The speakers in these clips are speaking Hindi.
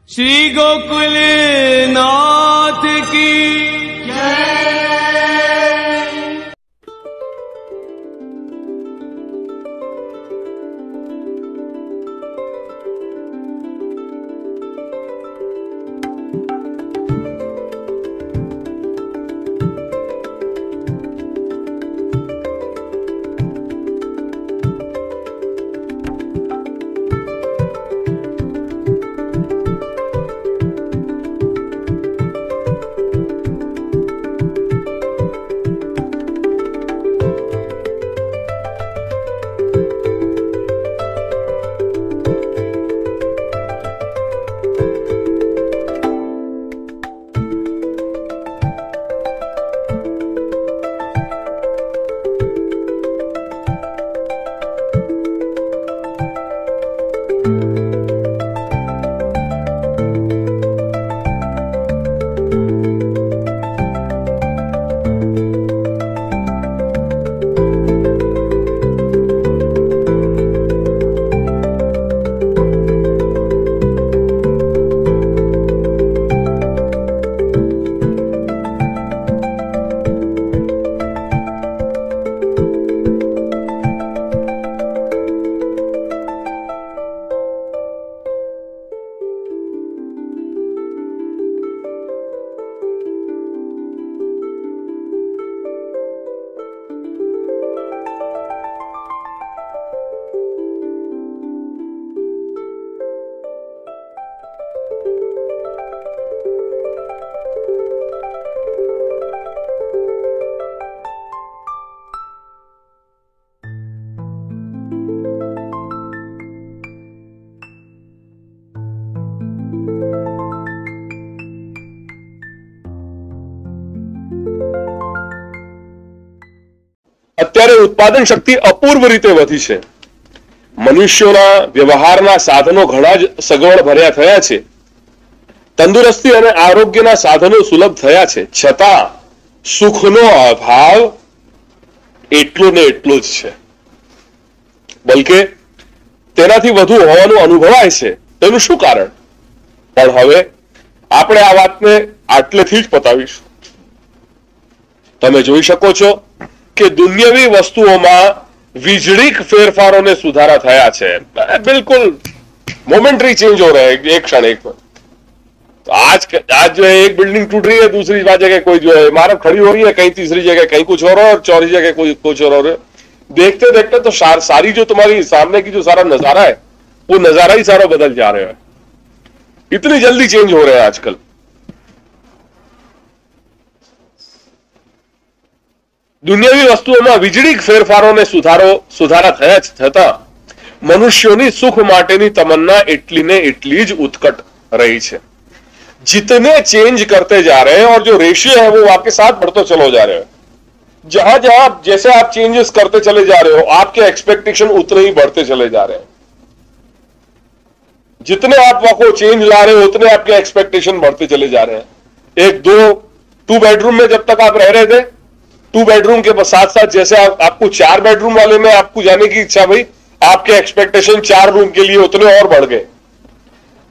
श्री गोकुल नाथ की जय। અત્યારે ઉત્પાદન શક્તિ અપૂર્વ રીતે વધી છે. મનુષ્યોના વ્યવહારના સાધનો ઘણા જ સગવડ ભર્યા થયા છે. તંદુરસ્તી અને આરોગ્યના સાધનો સુલભ થયા છે, છતાં સુખનો અભાવ એટલો ને એટલો જ છે. બલકે તેનાથી વધુ હોવાનું અનુભવાય છે. તેનું શું કારણ? પણ હવે આપણે આ વાતને આટલેથી જ પતાવીશું. તમે જોઈ શકો છો કે દુનિયાવી વસ્તુઓમાં વીજળીક ફેરફારોને સુધારા થયા છે. बिल्कुल मोमेंटरी चेंज हो रहा है एक क्षण एक में. तो आज जो है एक बिल्डिंग टूट रही है, दूसरी जगह कोई जो है इमारत खड़ी हो रही है, कहीं तीसरी जगह कहीं कुछ और चौथी जगह कोई कुछ और. देखते देखते तो सारी जो तुम्हारी सामने की जो सारा नजारा है वो नजारा ही सारा बदल जा रहा है. इतनी जल्दी चेंज हो रहा है आजकल. દુનિયાવી વસ્તુઓમાં વીજળીક ફેરફારોને સુધારા થયા છતાં મનુષ્યોની સુખ માટેની તમન્ના એટલી ને એટલી જ ઉત્કટ रही છે. जितने चेंज करते जा रहे हैं और जो रेशियो है वो आपके साथ बढ़ते चलो जा रहे हैं. जहां जहां जैसे आप चेंजेस करते चले जा रहे हो, आपके एक्सपेक्टेशन उतने ही बढ़ते चले जा रहे हैं. जितने आप को चेंज ला रहे हो उतने आपके एक्सपेक्टेशन बढ़ते चले जा रहे हैं. एक टू बेडरूम में जब तक आप रह रहे थे, 2 बेडरूम के साथ साथ जैसे आपको 4 बेडरूम वाले में आपको जाने की इच्छा भाई, आपके एक्सपेक्टेशन 4 रूम के लिए उतने और बढ़ गए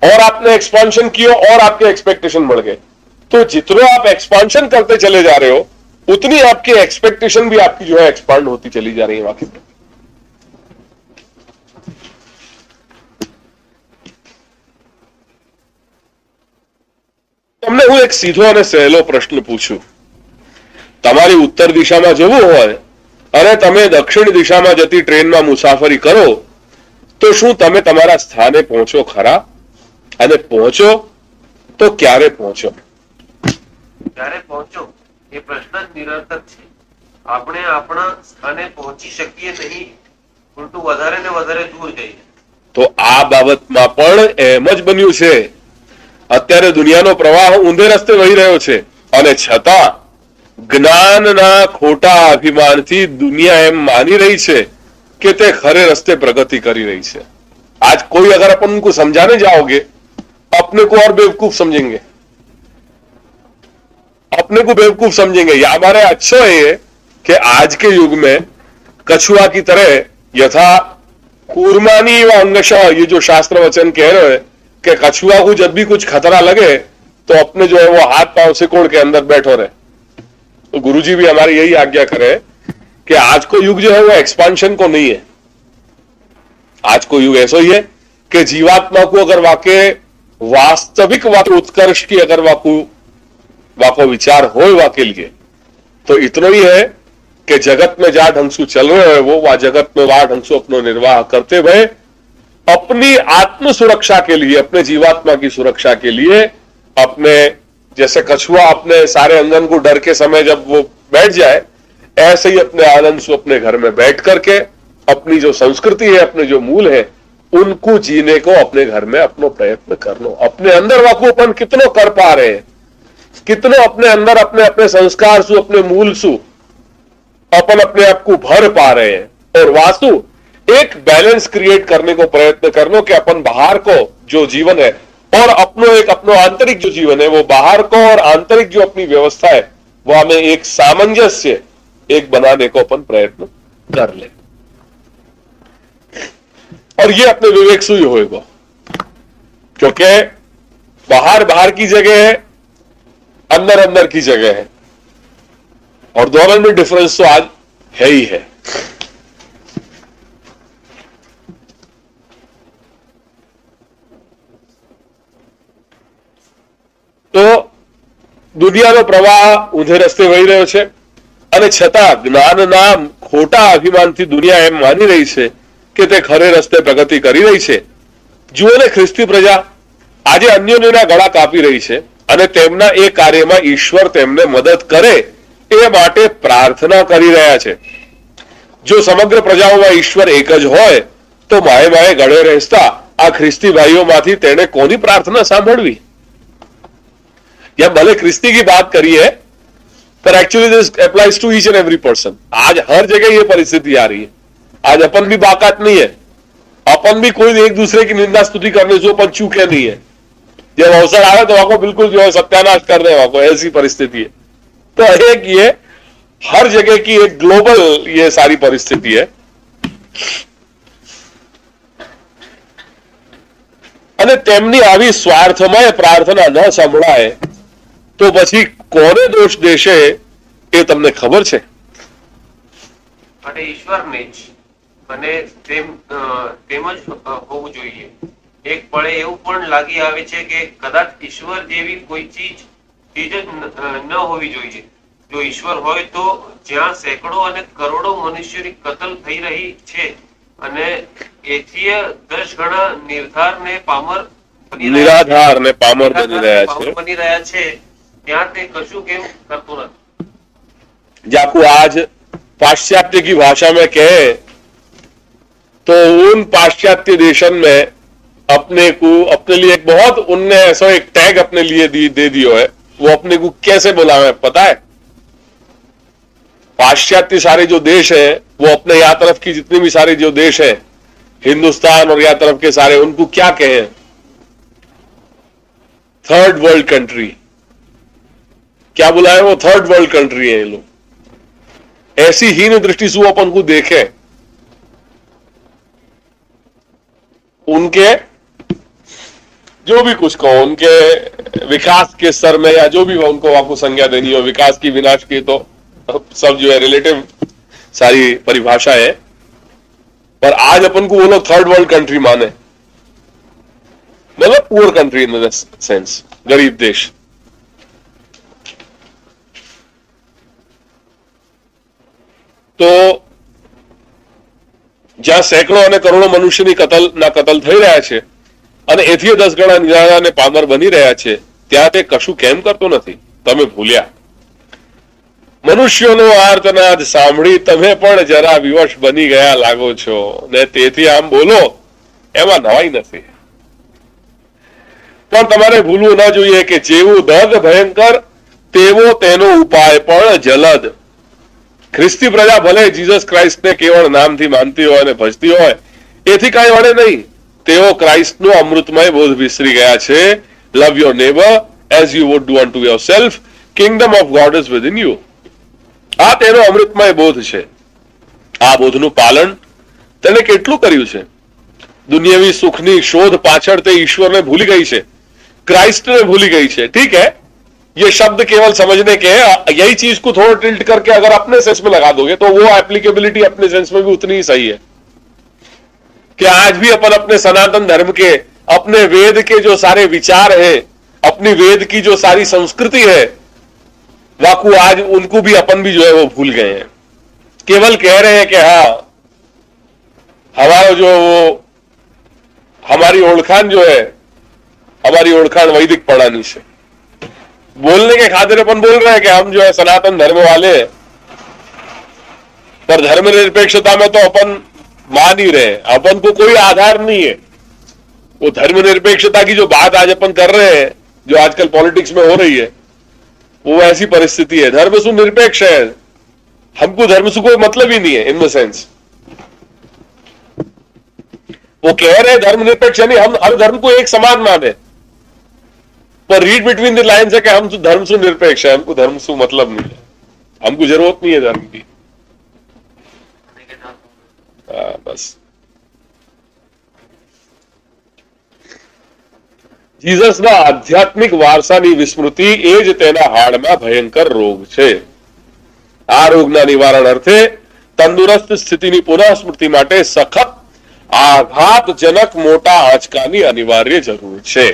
और आपने एक्सपांशन किया और आपके एक्सपेक्टेशन बढ़ गए. तो जितना आप एक्सपांशन करते चले जा रहे हो उतनी आपकी एक्सपेक्टेशन भी आपकी जो है एक्सपांड होती चली जा रही है. बाकी તમને હું એક સીધો અને સહેલો પ્રશ્ન પૂછું. તમારી ઉત્તર દિશામાં જવું હોય અને તમે દક્ષિણ દિશામાં જતી ટ્રેનમાં મુસાફરી કરો તો શું તમે તમારા સ્થાને પહોંચો ખરા? અને પહોંચો તો ક્યારે પહોંચો? ક્યારે પહોંચો એ પ્રશ્ન નિરર્થક છે. આપણે આપણા સ્થાને પહોંચી શકીએ નહીં, ઉલટું વધારે ને વધારે દૂર જઈએ. તો આ બાબતમાં પણ એમ જ બન્યું છે. અત્યારે દુનિયાનો પ્રવાહ ઊંધે રસ્તે વહી રહ્યો છે અને છતાં જ્ઞાનના ખોટા અભિમાનથી दुनिया એમ માની રહી છે કે તે ખરે રસ્તે પ્રગતિ કરી રહી છે. आज कोई अगर अपन उनको समझाने जाओगे अपने को और बेवकूफ समझेंगे, अपने को बेवकूफ समझेंगे. या हमारे अच्छा है कि आज के युग में कछुआ की तरह यथा कूर्मानी व अंगशः, ये जो शास्त्र वचन कह रहे हैं कि कछुआ को जब भी कुछ खतरा लगे तो अपने जो है वो हाथ पांव सिकोड़ के अंदर बैठो रहे। तो गुरुजी भी हमारी यही आज्ञा करे कि आज को युग जो है वो एक्सपांशन को नहीं है। आज को युग ऐसा ही है कि जीवात्मा को अगर वाकई वास्तविक वाकई उत्कर्ष की अगर वाको विचार हो वाके लिए तो इतना ही है कि जगत में जा ढंग से चल रहे हो वो जगत में वहां ढंग से अपनो निर्वाह करते हुए अपनी आत्म सुरक्षा के लिए, अपने जीवात्मा की सुरक्षा के लिए, अपने जैसे कछुआ अपने सारे अंगन को डर के समय जब वो बैठ जाए, ऐसे ही अपने आनंद से अपने घर में बैठ करके अपनी जो संस्कृति है, अपने जो मूल है, उनको जीने को अपने घर में अपनो प्रयत्न कर लो। अपने अंदर वाकुपन कितनो कर पा रहे हैं, कितनो अपने अंदर अपने अपने संस्कार सु, अपने मूल सु अपन अपने आप को भर पा रहे हैं। और वासु एक बैलेंस क्रिएट करने को प्रयत्न कर लो कि अपन बाहर को जो जीवन है और अपनो आंतरिक जो जीवन है वो बाहर को और आंतरिक जो अपनी व्यवस्था है वो हमें एक सामंजस्य एक बनाने को अपन प्रयत्न कर ले। और ये अपने विवेक से ही होएगा, क्योंकि बाहर की जगह है, अंदर की जगह है, और दोनों में डिफरेंस तो आज है ही है। तो દુનિયાનો પ્રવાહ ઊંધે રસ્તે વહી રહ્યો છે અને છતાં જ્ઞાનના ખોટા અભિમાનથી દુનિયા એમ માની રહી છે કે તે ખરે રસ્તે પ્રગતિ કરી રહી છે। જુઓ ને ખ્રિસ્તી પ્રજા આજે અન્યોના ગળા કાપી રહી છે અને તેમના એ કાર્યમાં ઈશ્વર તેમને મદદ કરે એ માટે પ્રાર્થના કરી રહ્યા છે। જો સમગ્ર પ્રજાઓમાં ઈશ્વર એક જ હોય તો માએ માએ ગળે રહેતા આ ખ્રિસ્તી ભાઈઓમાંથી તેણે કોની પ્રાર્થના સાંભળવી? या भले ख्रिस्ती की बात करी है पर actually this applies to each and every person. आज हर जगह ये परिस्थिति आ रही है। आज अपन भी बाकात नहीं है, अपन भी कोई एक दूसरे की निंदा स्तुति करने से अपन चूके नहीं है। जब अवसर आए तो वहां बिल्कुल जो है सत्यानाश कर दे, वहां को ऐसी परिस्थिति है। तो एक ये हर जगह की एक ग्लोबल ये सारी परिस्थिति है। અને તેમની આવી સ્વાર્થમય પ્રાર્થના ન સંભળાય તો પછી કોને દોષ દેશે એ તમને ખબર છે? અને ઈશ્વરને જ અને તેમ જ હોવું જોઈએ। એક પળે એવું પણ લાગી આવે છે કે કદાચ ઈશ્વર જેવી કોઈ ચીજ જ ન હોવી જોઈએ। જો ઈશ્વર હોય તો જ્યાં સેંકડો અને કરોડો મનુષ્યોની કતલ થઈ રહી છે અને એથી 10 ગણા નિરાધાર ને પામર બની રહ્યા છે, ત્યાં તે કશું કેમ કરતો નથી? जाको आज पाश्चात्य की भाषा में कहे तो उन पाश्चात्य देशन में अपने लिए एक बहुत उनने ऐसा एक टैग अपने लिए दे दियो है। वो अपने को कैसे बुलावे पता है? पाश्चात्य सारे जो देश है वो अपने यहाँ तरफ की जितने भी सारे जो देश है, हिंदुस्तान और यहाँ तरफ के सारे, उनको क्या कहे? Third world country. क्या बुलाए? वो थर्ड वर्ल्ड कंट्री है ये लोग। ऐसी हीन दृष्टि से वो अपन को देखे। उनके जो भी कुछ कहो, उनके विकास के स्तर में या जो भी उनको आपको संज्ञा देनी हो, विकास की विनाश की, तो सब जो है रिलेटिव सारी परिभाषा है। पर आज अपन को वो लोग थर्ड वर्ल्ड कंट्री माने, मतलब poor country in the sense, गरीब देश। तो જ્યાં સેંકડો અને કરોડો મનુષ્યની કતલ થઈ રહ્યા છે અને એથી 10 ગણા નિરાધાર અને પામર બની રહ્યા છે, ત્યાં તે કશું કેમ કરતો નથી? તમે ભૂલ્યા? મનુષ્યોનો આર્તનાદ સાંભળી તમે પણ જરા વિવશ બની ગયા લાગો છો ને તેથી આમ બોલો એમાં નવાઈ નથી। પણ તમારે ભૂલવું ન જોઈએ કે જેવું દર્દ ભયંકર તેવો તેનો ઉપાય પણ જલદ। ખ્રિસ્તી પ્રજા ભલે જીસસ ક્રાઇસ્ટને કેવળ નામથી માનતી હોય અને ભજતી હોય એથી કાંઈ વળે નહીં। તેઓ ક્રાઇસ્ટનો અમૃતમય બોધ વિસરી ગયા છે। Love your neighbour as you would do unto yourself, kingdom of God is within you. આ તેનો અમૃતમય બોધ છે। આ બોધનું પાલન તેને કેટલું કર્યું છે? દુનિયાવી સુખની શોધ પાછળ તે ઈશ્વરને ભૂલી ગઈ છે, क्राइस्ट ने भूली गई है। ठीक है, ये शब्द केवल समझने के हैं। यही चीज को थोड़ा टिल्ट करके अगर अपने सेंस में लगा दोगे तो वो एप्लीकेबिलिटी अपने सेंस में भी उतनी ही सही है कि आज भी अपन अपने सनातन धर्म के, अपने वेद के जो सारे विचार है, अपनी वेद की जो सारी संस्कृति है, वाकु आज उनको भी अपन भी जो है वो भूल गए हैं। केवल कह रहे हैं कि हाँ हमारा जो हमारी ओळखाण जो है, हमारी ओळखाण वैदिक पढ़ानी से, बोलने के खातिर अपन बोल रहे हैं कि हम जो है सनातन धर्म वाले हैं, पर धर्मनिरपेक्षता में तो अपन मान ही रहे हैं। अपन को कोई आधार नहीं है। वो धर्मनिरपेक्षता की जो बात आज अपन कर रहे हैं, जो आजकल पॉलिटिक्स में हो रही है, वो ऐसी परिस्थिति है। धर्म से निरपेक्ष है, हमको धर्म से कोई मतलब ही नहीं है इन द सेंस। वो कह रहे हैं धर्मनिरपेक्ष यानी हम हर धर्म को एक समान माने, पर रीड बिटवीन द लाइन्स है कि हम धर्म से निरपेक्ष है, हमको धर्म से मतलब नहीं है, हमको जरूरत नहीं है धर्म की। बस जीससना आध्यात्मिक वारसानी विस्मृति એ જ તેના હાડમાં ભયંકર રોગ છે। આ રોગના નિવારણ અર્થે તંદુરસ્ત સ્થિતિની પુનઃસ્મૃતિ માટે સખત आघातजनक मोटा आंचकानी अनिवार्य जरूर है।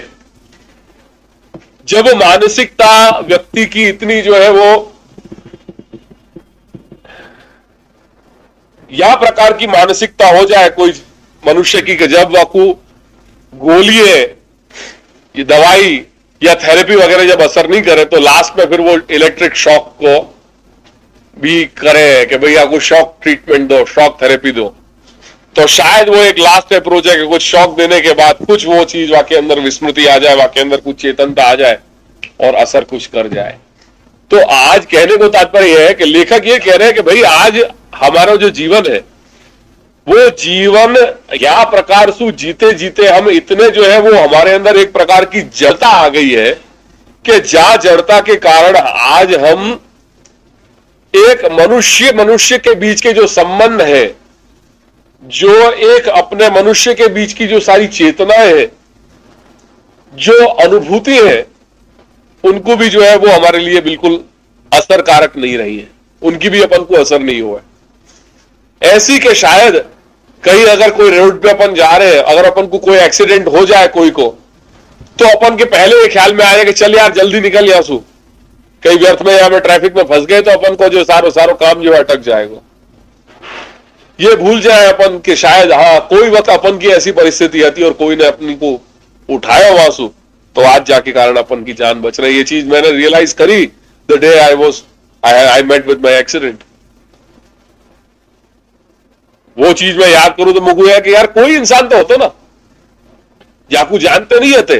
जब मानसिकता व्यक्ति की इतनी जो है वो या प्रकार की मानसिकता हो जाए कोई मनुष्य की, जब वाकु गोलियां, ये दवाई या थेरेपी वगैरह जब असर नहीं करे तो लास्ट में फिर वो इलेक्ट्रिक शॉक को भी करे कि भाई आपको शॉक ट्रीटमेंट दो, शॉक थेरेपी दो, तो शायद वो एक लास्ट अप्रोच है कि कुछ शॉक देने के बाद कुछ वो चीज वाके अंदर विस्मृति आ जाए, वाके अंदर कुछ चेतनता आ जाए और असर कुछ कर जाए। तो आज कहने को तात्पर्य यह है कि लेखक ये कह रहे हैं कि भाई आज हमारा जो जीवन है वो जीवन या प्रकार से जीते जीते हम इतने जो है वो हमारे अंदर एक प्रकार की जड़ता आ गई है कि जा जड़ता के कारण आज हम एक मनुष्य के बीच के जो संबंध है, जो एक अपने मनुष्य के बीच की जो सारी चेतनाएं है, जो अनुभूति है, उनको भी जो है वो हमारे लिए बिल्कुल असर कारक नहीं रही है, उनकी भी अपन को असर नहीं हुआ है। ऐसी के शायद कहीं अगर कोई रोड पे अपन जा रहे हैं, अगर अपन को कोई एक्सीडेंट हो जाए कोई को, तो अपन के पहले ये ख्याल में आया कि चल यार जल्दी निकल यहाँ से, कहीं व्यर्थ में यहाँ में ट्रैफिक में फंस गए तो अपन को जो सारो काम जो अटक जाएगा। ये भूल जाए अपन कि शायद हाँ कोई वक्त अपन की ऐसी परिस्थिति आती और कोई ने अपनी को उठाया वासु, तो आज जाके कारण अपन की जान बच रही। ये चीज मैंने रियलाइज करी the day I met with my accident. वो चीज मैं याद करूं तो मुझे है कि यार कोई इंसान तो होता ना, याकू जानते नहीं होते,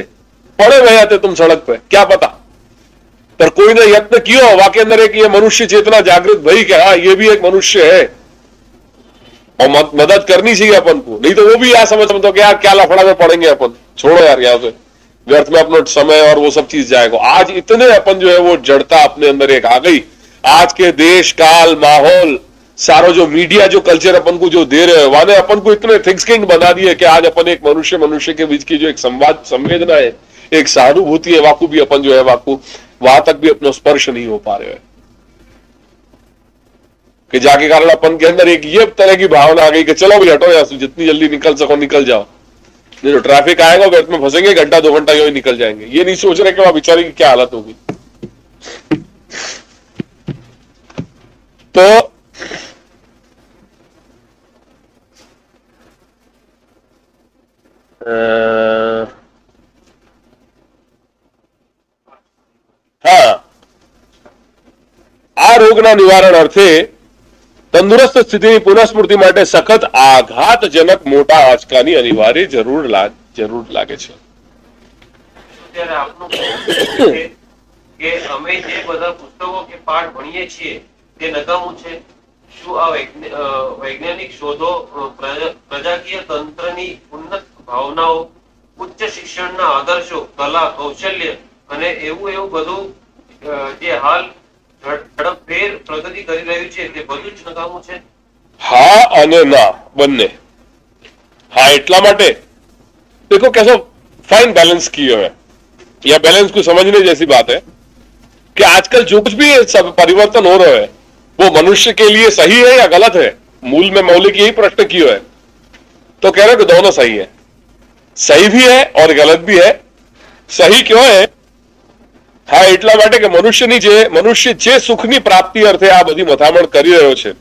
पड़े हुए आते तुम सड़क पे, क्या पता, पर कोई ने यत्न किया, वाके अंदर एक ये मनुष्य चेतना जागृत भई कि हाँ ये भी एक मनुष्य है और मदद करनी चाहिए अपन को। नहीं तो वो भी यार समझो कि यार क्या लफड़ा में पड़ेंगे अपन, छोड़ो यार यहाँ से, व्यर्थ में अपना समय और वो सब चीज जाएगा। आज इतने अपन जो है वो जड़ता अपने अंदर एक आ गई। आज के देश काल माहौल सारा जो मीडिया जो कल्चर अपन को जो दे रहे हैं, वाने अपन को इतने थिंकिंग बना दिए कि आज अपन एक मनुष्य के बीच की जो एक संवाद संवेदना है, एक सहानुभूति है, वाकू भी अपन जो है वाकू वहां तक भी अपना स्पर्श नहीं हो पा रहे हैं कि जाके कारण अपन के अंदर एक ये तरह की भावना आ गई कि चलो भाई हटो यहाँ से, जितनी जल्दी निकल सको निकल जाओ, नहीं तो ट्रैफिक आएगा व्यर्थ में फंसेंगे, घंटा 2 घंटा यूं ही निकल जाएंगे। ये नहीं सोच रहे कि वहां बेचारे की क्या हालत होगी। तो हाँ, આ રોગના નિવારણ અર્થે તંદુરસ્ત સ્થિતિની પુનઃસ્મૃતિ માટે સખત આઘાતજનક મોટા આંચકાની અનિવાર્ય જરૂર લાગે છે। ત્યારે આપનું કહેવું છે કે અમે જે બધા પુસ્તકો કે પાઠ ભણીએ છીએ તે નકામું છે। શું આ વૈજ્ઞાનિક શોધો, પ્રજાકીય તંત્રની ઉન્નત ભાવનાઓ, ઉચ્ચ શિક્ષણના આદર્શો, કલા, કૌશલ્ય અને એવું બધું જે હાલ ઝડપભેર પ્રગતિ કરી રહ્યું છે તે બધું જ નકામું છે? હા અને ના બંને। હા, એટલા માટે देखो कैसा फाइन बैलेंस किए हुए। यह बैलेंस को समझने जैसी बात है कि आजकल जो कुछ भी सब परिवर्तन हो रहा है वो मनुष्य के लिए सही है या गलत है। मूल में मौलिक यही प्रश्न किया है, तो कह रहे कि दोनों सही है, सही भी है और गलत भी है। सही क्यों है? હા, એટલા માટે કે મનુષ્ય જે સુખની પ્રાપ્તિ અર્થે આ બધી મથામણ કરી રહ્યો છે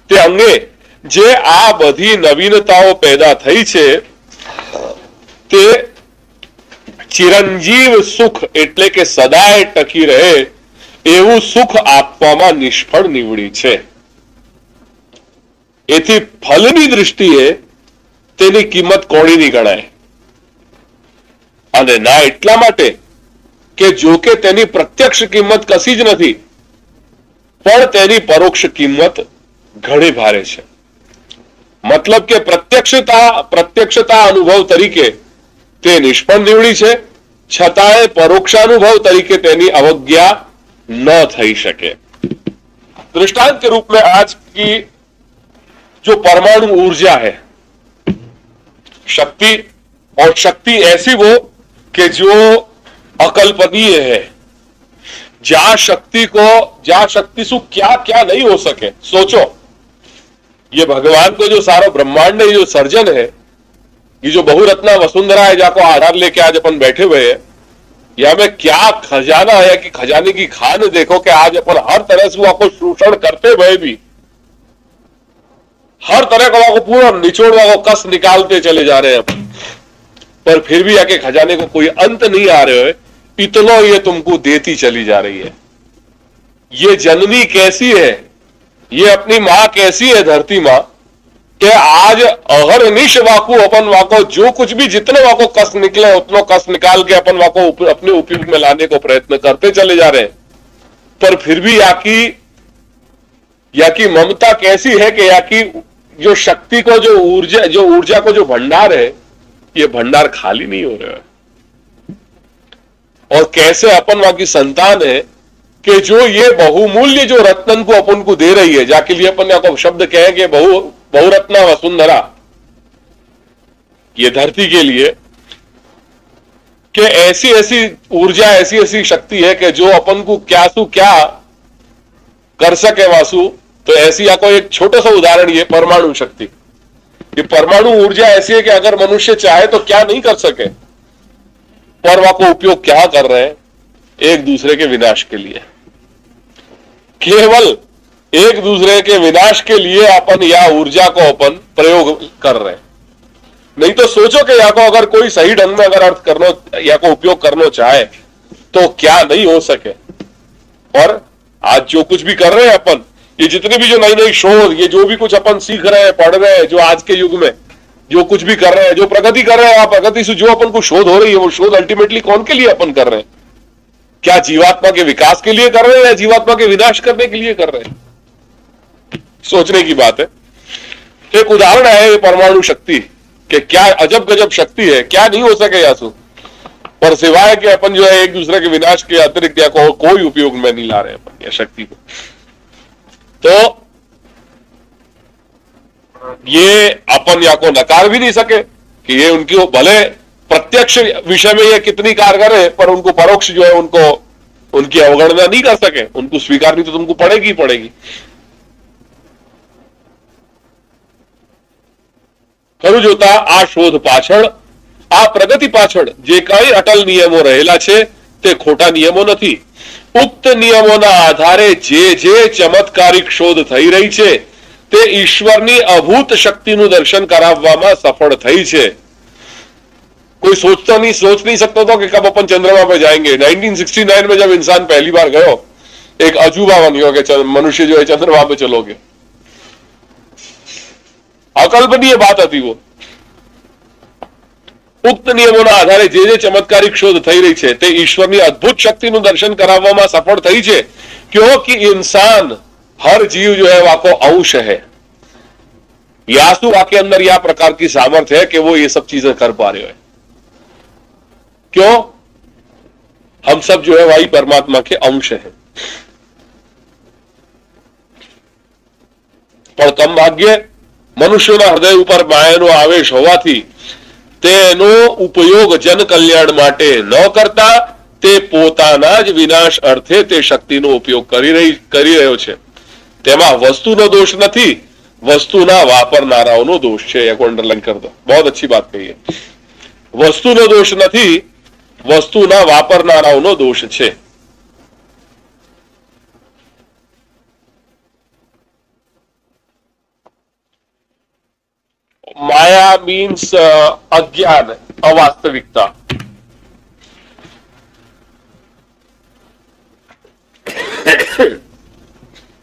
તે અંગે જે આ બધી નવીનતાઓ પેદા થઈ છે તે ચિરંજીવ સુખ એટલે કે સદાય ટકી રહે એવું સુખ આપવામાં નિષ્ફળ નીવડી છે। એથી ફલની દૃષ્ટિએ તેની કિંમત કોણી નહીં ગણાય અને ના એટલા માટે કે જો કે તેની પ્રત્યક્ષ કિંમત કશી જ નથી પણ તેની પરોક્ષ કિંમત ઘણી ભારે છે। મતલબ કે પ્રત્યક્ષતા અનુભવ તરીકે તે નિષ્ફળ નીવડી છે, છતાંય પરોક્ષાનુભવ તરીકે તેની અવજ્ઞા ન થઈ શકે। दृष्टांत के रूप में आज की जो परमाणु ऊर्जा है, शक्ति, और शक्ति ऐसी वो कि जो अकल्पनीय है, जहां शक्ति से क्या क्या नहीं हो सके। सोचो, ये भगवान को जो सारा ब्रह्मांड है, जो सर्जन है, ये जो बहुरत्ना वसुंधरा है, जाको आधार लेके आज अपन बैठे हुए हैं, यहां में क्या खजाना है कि खजाने की खान देखो कि आज अपन हर तरह से वहां को शोषण करते हुए भी हर तरह का वहां को पूरा निचोड़ वहां को कस निकालते चले जा रहे हैं, पर फिर भी आके खजाने को कोई अंत नहीं आ रहे है। इतना ये तुमको देती चली जा रही है। ये जननी कैसी है, ये अपनी मां कैसी है, धरती मां, कि आज अहरनिश वाको अपन वाको जो कुछ भी जितने वाको कस निकले उतना कस निकाल के अपन वाको अपने उपयोग में लाने को प्रयत्न करते चले जा रहे हैं। पर फिर भी या की ममता कैसी है कि या की जो शक्ति को जो ऊर्जा को जो भंडार है, ये भंडार खाली नहीं हो रहा है। और कैसे अपन वहां की संतान है कि जो ये बहुमूल्य जो रत्न को अपन को दे रही है, जाके लिए अपन को शब्द कहेंगे बहुरत्ना वसुंधरा, ये धरती के लिए कि ऐसी ऐसी ऊर्जा, ऐसी ऐसी शक्ति है कि जो अपन को क्या कर सके वासु। तो ऐसी या कोई एक छोटा सा उदाहरण, ये परमाणु शक्ति, ये परमाणु ऊर्जा ऐसी है कि अगर मनुष्य चाहे तो क्या नहीं कर सके, पर वहां को उपयोग क्या कर रहे हैं? एक दूसरे के विनाश के लिए, केवल एक दूसरे के विनाश के लिए अपन या ऊर्जा को अपन प्रयोग कर रहे हैं। नहीं तो सोचो कि या को अगर कोई सही ढंग में अगर अर्थ करना या को उपयोग करना चाहे तो क्या नहीं हो सके। और आज जो कुछ भी कर रहे हैं अपन, ये जितनी भी जो नई नई शोध, ये जो भी कुछ अपन सीख रहे हैं, पढ़ रहे हैं, जो आज के युग में जो कुछ भी कर रहे हैं, जो प्रगति कर रहे हैं, प्रगति से जो अपन को शोध हो रही है, वो शोध अल्टीमेटली कौन के लिए अपन कर रहे हैं? क्या जीवात्मा के विकास के लिए कर रहे हैं या जीवात्मा के विनाश करने के लिए कर रहे हैं? सोचने की बात है। एक उदाहरण है ये परमाणु शक्ति कि क्या अजब गजब शक्ति है, क्या नहीं हो सके यासु, पर सिवाय कि अपन जो है एक दूसरे के विनाश के अतिरिक्त या कोई उपयोग में नहीं ला रहे अपन या शक्ति को। तो ये अपन या को नकार भी नहीं सके कि ये उनकी भले प्रत्यक्ष विषय में ये कितनी कारगर है, पर उनको परोक्ष जो है उनको उनकी अवगणना नहीं कर सके, उनको स्वीकारनी तो तुमको पड़ेगी ही पड़ेगी। खरू जोता आ शोध पाछळ, आ प्रगति पाछळ जे कई अटल नियमो रहेला छे ते खोटा नियमो नहीं। उक्त नियमोना आधारे जे चमत्कारिक शोध થઈ રહી છે તે ઈશ્વરની અભૂત શક્તિનું દર્શન કરાવવામાં સફળ થઈ છે। कोई सोच नहीं सकता था कि कब अपन चंद्रमा पे जाएंगे। 1969 में जब इंसान पहली बार गयो, एक अजूबा बन गया कि मनुष्य जो है चंद्रमा पे चलोगे, अकल्पनीय बात थी वो। उक्त नियमोના આધારે જે ચમત્કારિક શોધ થઈ રહી છે તે ઈશ્વરની અદ્ભુત શક્તિનું દર્શન કરાવવામાં સફળ થઈ છે, क्योंकि इंसान हर जीव जो है वाको अंश है। यासु वाके अंदर यह प्रकार की सामर्थ्य है कि वो ये सब चीजें कर पा रहे हैं। क्यों? हम सब जो है वही परमात्मा के अंश है। पर कम भाग्य મનુષ્યોના હૃદય ઉપર માયાનો આવેશ હોવાથી તેનો ઉપયોગ જન કલ્યાણ માટે ન કરતા તે પોતાના જ વિનાશ અર્થે તે શક્તિનો ઉપયોગ કરી રહ્યો છે. તેમાં વસ્તુનો દોષ નથી, વસ્તુના વાપરનારાઓનો દોષ છે. એક અંડરલાઈન કરી દો, बहुत अच्छी बात कही है. વસ્તુનો દોષ નથી, વસ્તુના વાપરનારાઓનો દોષ છે. माया मीन्स अज्ञान, अवास्तविकता.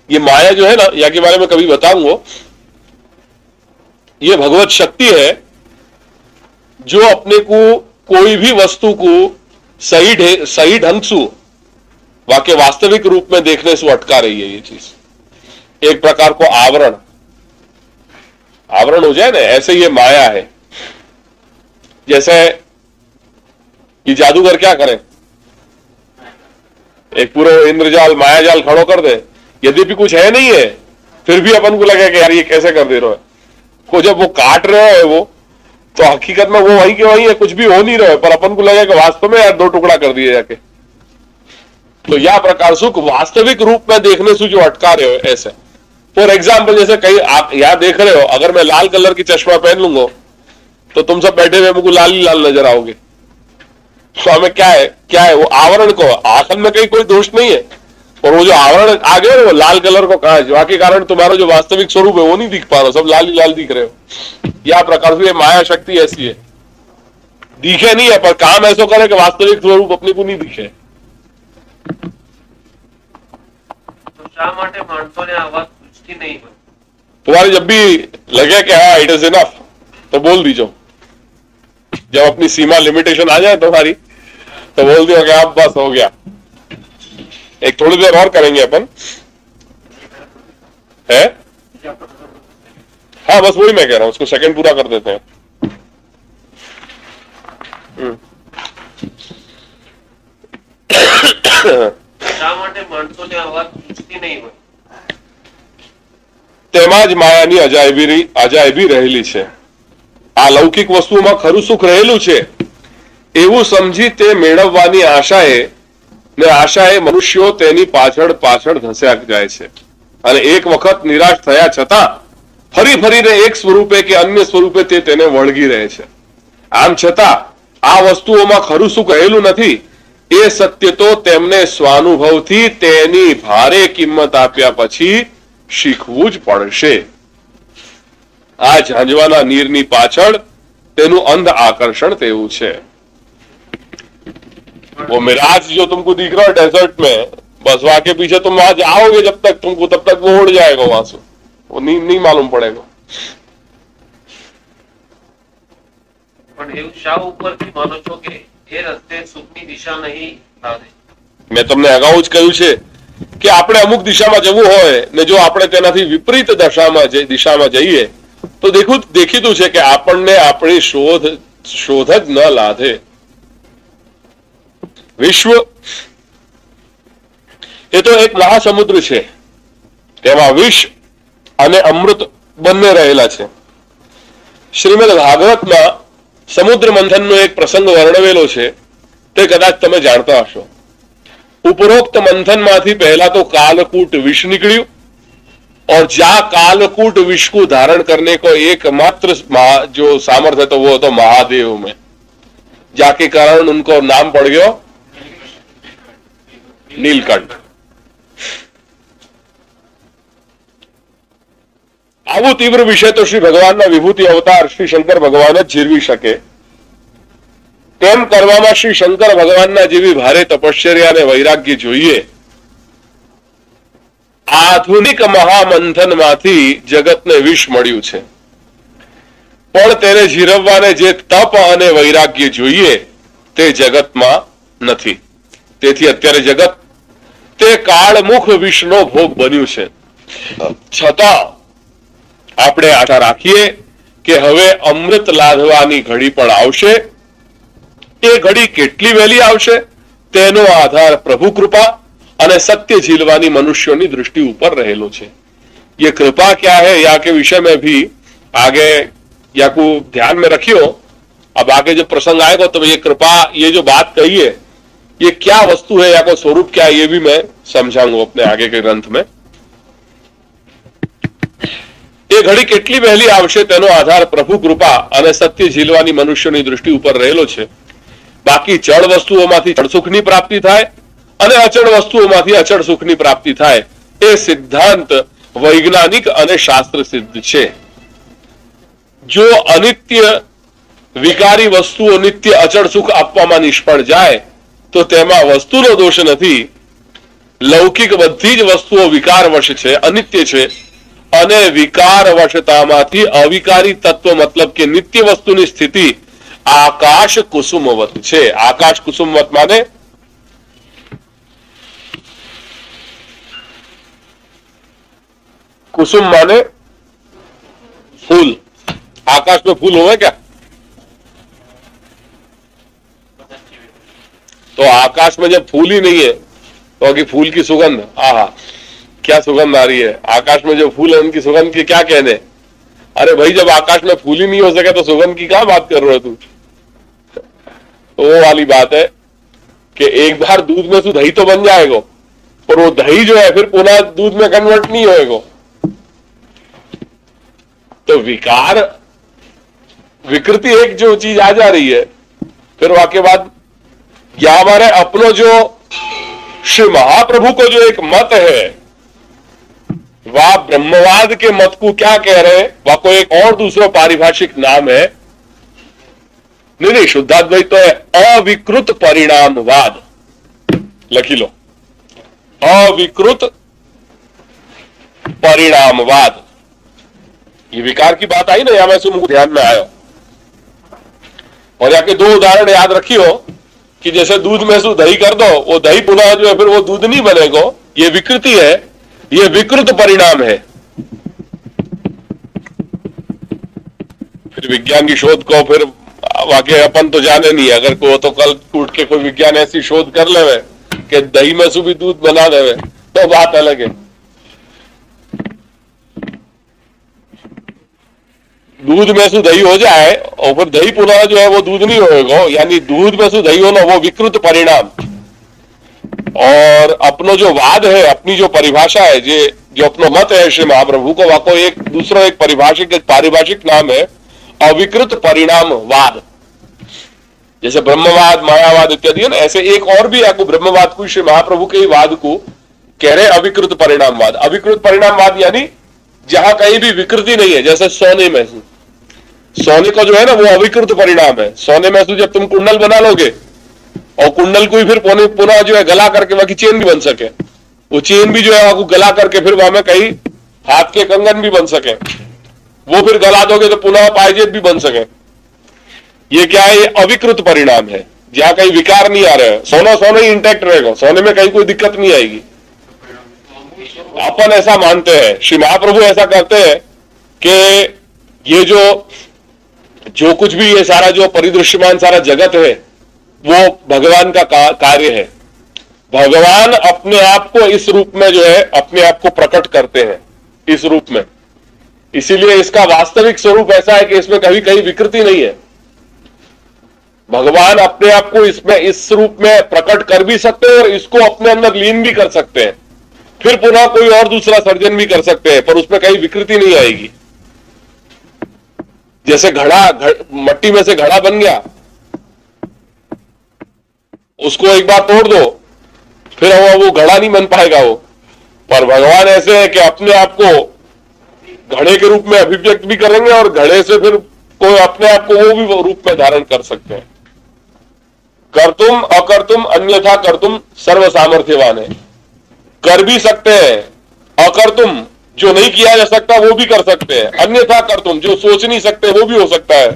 ये माया जो है ना, या के बारे में कभी बताऊंगा, ये भगवत शक्ति है जो अपने को कोई भी वस्तु को सही ढंग से वाके वास्तविक रूप में देखने से अटका रही है. ये चीज एक प्रकार को आवरण हो जाए ना, ऐसे ये माया है. जैसे ये जादूगर क्या करे, एक पूरा इंद्रजाल मायाजाल खड़ो कर दे, यद्यपि कुछ है नहीं है, फिर भी अपन को लगे कि यार ये कैसे कर दे रहा है. को जब वो काट रहे है वो, तो हकीकत में वो वहीं के वहीं है, कुछ भी हो नहीं रहा है, पर अपन को लगे कि वास्तव में यार 2 टुकड़ा कर दिए जाके. तो यह प्रकार सुख वास्तविक रूप में देखने से जो अटका रहे हो ऐसे. फॉर एग्जाम्पल, जैसे कहीं आप यहां देख रहे हो, अगर मैं लाल कलर की चश्मा पहन लूंगा तो तुम सब बैठे हुए मुझको लाल ही लाल नजर आओगे. तो हमें क्या है वो आवरण को, आखिर में कहीं कोई दोष नहीं है, और वो जो आवरण आ गए वो लाल कलर को कहा है, के कारण तुम्हारा जो वास्तविक स्वरूप है वो नहीं दिख पा रहा, सब लाल ही लाल दिख रहे हो. यह प्रकार से माया शक्ति ऐसी है, दिखे नहीं है पर काम ऐसा करे कि वास्तविक स्वरूप अपने को नहीं दिखे. तुम्हारी जब भी लगे कि हाँ इट इज इनफ, तो बोल दीजिए. जब अपनी सीमा लिमिटेशन आ जाए तुम्हारी, तो बोल दियो कि आप बस हो गया, एक थोड़ी देर और करेंगे अपन है. हाँ बस वही मैं कह रहा हूं, उसको सेकंड पूरा कर देते हैं. તેમાં જ માયાની અજાયબી રહેલી છે. આ લૌકિક વસ્તુમાં ખરું સુખ રહેલું છે એવું સમજી તે મેળવવાની આશાએ મનુષ્યો તેની પાછળ ધસ્યા જાય છે, અને એક વખત નિરાશ થયા છતાં ફરીને એક સ્વરૂપે કે અન્ય સ્વરૂપે તેને વળગી રહે છે. આમ છતાં આ વસ્તુઓમાં ખરું સુખ રહેલું નથી એ સત્ય તો તેમને સ્વાનુભવથી તેની ભારે કિંમત આપ્યા પછી શીખવું જ પડશે. આ ઝાંઝવાના નીરની પાછળ તેનું અંધ આકર્ષણ તેવું છે. वो मिराज जो तुमको दिख रहा है डेजर्ट में, बस वहां के पीछे तुम वहां जाओगे जब तक तुमको, तब तक वो उड़ जाएगा वहां से, वो नहीं मालूम पड़ेगा. મેં તમને અગાઉ જ કહ્યું છે કે આપણે અમુક દિશામાં જવું હોય ને જો આપણે તેનાથી વિપરીત દિશામાં જઈએ તો દેખીતું છે કે આપણને આપણી શોધ જ ન લાધે. વિશ્વ એ તો એક મહાસમુદ્ર છે, તેમાં વિષ અને અમૃત બંને રહેલા છે. શ્રીમદ ભાગવતમાં સમુદ્ર મંથનનો એક પ્રસંગ વર્ણવેલો છે, તે કદાચ તમે જાણતા હશો. ઉપરોક્ત મંથનમાંથી पहला तो कालकूट विष निकलियो, और जा कालकूट विष को धारण करने को एकमात्र जो सामर्थ्य तो वो तो महादेव में, जाके कारण उनको नाम पड़ गयो नीलकंठ. આવું તીવ્ર વિષય તો શ્રી ભગવાનના વિભૂતિ અવતાર શ્રી શંકર ભગવાન જ જીરવી શકે. તેમ કરવામાં શ્રી શંકર ભગવાનના જેવી ભારે તપશ્ચર્યા અને વૈરાગ્ય જોઈએ. આધુનિક મહામંથનમાંથી જગતને વિષ મળ્યું છે, પણ તેને જીરવવાને જે તપ અને વૈરાગ્ય જોઈએ તે જગતમાં નથી. તેથી અત્યારે જગત તે કાળમુખ વિષનો ભોગ બન્યું છે. છતાં આપણે આશા રાખીએ કે હવે અમૃત લાધવાની ઘડી પણ આવશે. એ ઘડી કેટલી વહેલી આવશે તેનો આધાર પ્રભુ કૃપા અને સત્ય ઝીલવાની મનુષ્યોની દૃષ્ટિ ઉપર રહેલો છે. ये कृपा क्या है, या के विषय में भी आगे या को ध्यान में रखियो। अब आगे जब प्रसंग आएगा तो ये कृपा, ये जो बात कही है, ये क्या वस्तु है या को स्वरूप क्या है, ये भी मैं समझाऊंगा अपने आगे के ग्रंथ में। એ ઘડી કેટલી વહેલી આવશે તેનો આધાર પ્રભુ કૃપા અને સત્ય ઝીલવાની મનુષ્યની દૃષ્ટિ ઉપર રહેલો છે। બાકી જળ વસ્તુઓમાંથી જળ સુખની પ્રાપ્તિ થાય અને અચળ વસ્તુઓમાંથી અચળ સુખની પ્રાપ્તિ થાય, એ સિદ્ધાંત વૈજ્ઞાનિક અને શાસ્ત્ર સિદ્ધ છે। જો અનિત્ય વિકારી વસ્તુઓ નિત્ય અચળ સુખ આપવામાં નિષ્ફળ જાય તો તેમાં વસ્તુનો દોષ નથી। લૌકિક બધી જ વસ્તુઓ વિકારવશ છે, અનિત્ય છે, અને વિકારવશતામાંથી અવિકારી તત્વ મતલબ કે નિત્ય વસ્તુની સ્થિતિ આકાશ કુસુમવત છે। આકાશ કુસુમવત માને कुसुम माने फूल। आकाश में फूल होगा क्या? तो आकाश में जब फूल ही नहीं है तो कि फूल की सुगंध, आहा क्या सुगंध आ रही है। आकाश में जो फूल है उनकी सुगंध की क्या कहने। अरे भाई जब आकाश में फूल ही नहीं हो सके तो सुगंध की क्या बात कर रहे हो तू। तो वो वाली बात है कि एक बार दूध में से दही तो बन जाएगा, पर वो दही जो है फिर पुनः दूध में कन्वर्ट नहीं होएगा। तो विकार विकृति एक जो चीज आ जा रही है, फिर वाके बाद या हमारे अपनो जो श्री महाप्रभु को जो एक मत है, वह ब्रह्मवाद के मत को क्या कह रहे हैं, वह को एक और दूसरा पारिभाषिक नाम है। नहीं शुद्धाद्वैत तो है अविकृत परिणामवाद। लखी लो, अविकृत परिणामवाद। ये विकार की बात आई ना, यहां मैं सुन ध्यान में आयो। और यहाँ के दो उदाहरण याद रखियो कि जैसे दूध में से दही कर दो, वो दही पुनः जो है फिर वो दूध नहीं बनेगा, ये विकृति है, ये विकृत परिणाम है। फिर विज्ञान की शोध को फिर वाकई अपन तो जाने नहीं, अगर को तो कल टूट के कोई विज्ञान ऐसी शोध कर ले कि दही में से भी दूध बना देवे तो बात अलग है। दूध में से दही हो जाए और फिर दही पुनः जो है वो दूध नहीं होगा, यानी दूध में से दही होना वो विकृत परिणाम। और अपनो जो वाद है, अपनी जो परिभाषा है, जो अपनो मत है श्री महाप्रभु को, वाको एक दूसरा एक पारिभाषिक नाम है अविकृत परिणामवाद। जैसे ब्रह्मवाद, मायावाद इत्यादि है ना, ऐसे एक और भी आपको ब्रह्मवाद को श्री महाप्रभु के वाद को कह रहे अविकृत परिणामवाद। अविकृत परिणामवाद यानी जहां कहीं भी विकृति नहीं है। जैसे सोने में, सोने का जो है ना वो अविकृत परिणाम है। सोने में जब तुम कुंडल बना लोगे और कुंडल को ही फिर पुनः जो है गला करके वहां की चेन भी बन सके, वो चेन भी जो है वहां को गला करके फिर वहां में कहीं हाथ के कंगन भी बन सके, वो फिर गला दोगे तो पुनः पायजेब भी बन सके। ये क्या है? ये अविकृत परिणाम है, जहां कहीं विकार नहीं आ रहे हैं। सोना सोना ही इंटैक्ट रहेगा, सोने में कहीं कोई दिक्कत नहीं आएगी। अपन ऐसा मानते हैं, श्री महाप्रभु ऐसा कहते हैं कि ये जो कुछ भी ये सारा जो परिदृश्यमान सारा जगत है वो भगवान का कार्य है। भगवान अपने आप को इस रूप में जो है अपने आप को प्रकट करते हैं इस रूप में। इसीलिए इसका वास्तविक स्वरूप ऐसा है कि इसमें कभी कहीं विकृति नहीं है। भगवान अपने आप को इसमें इस रूप में प्रकट कर भी सकते हैं और इसको अपने अंदर लीन भी कर सकते हैं, फिर पुनः कोई और दूसरा सर्जन भी कर सकते हैं, पर उसमें कहीं विकृति नहीं आएगी। जैसे मट्टी में से घड़ा बन गया, उसको एक बार तोड़ दो फिर वो घड़ा नहीं बन पाएगा वो। पर भगवान ऐसे है कि अपने आप को घड़े के रूप में अभिव्यक्त भी करेंगे और घड़े से फिर कोई अपने आप को वो भी रूप में धारण कर सकते हैं। कर्तुम अकर्तुम अन्यथा कर्तुम सर्व सामर्थ्यवान है। कर भी सकते हैं, अकर्तुम जो नहीं किया जा सकता वो भी कर सकते हैं, अन्यथा कर्तुम जो सोच नहीं सकते वो भी हो सकता है।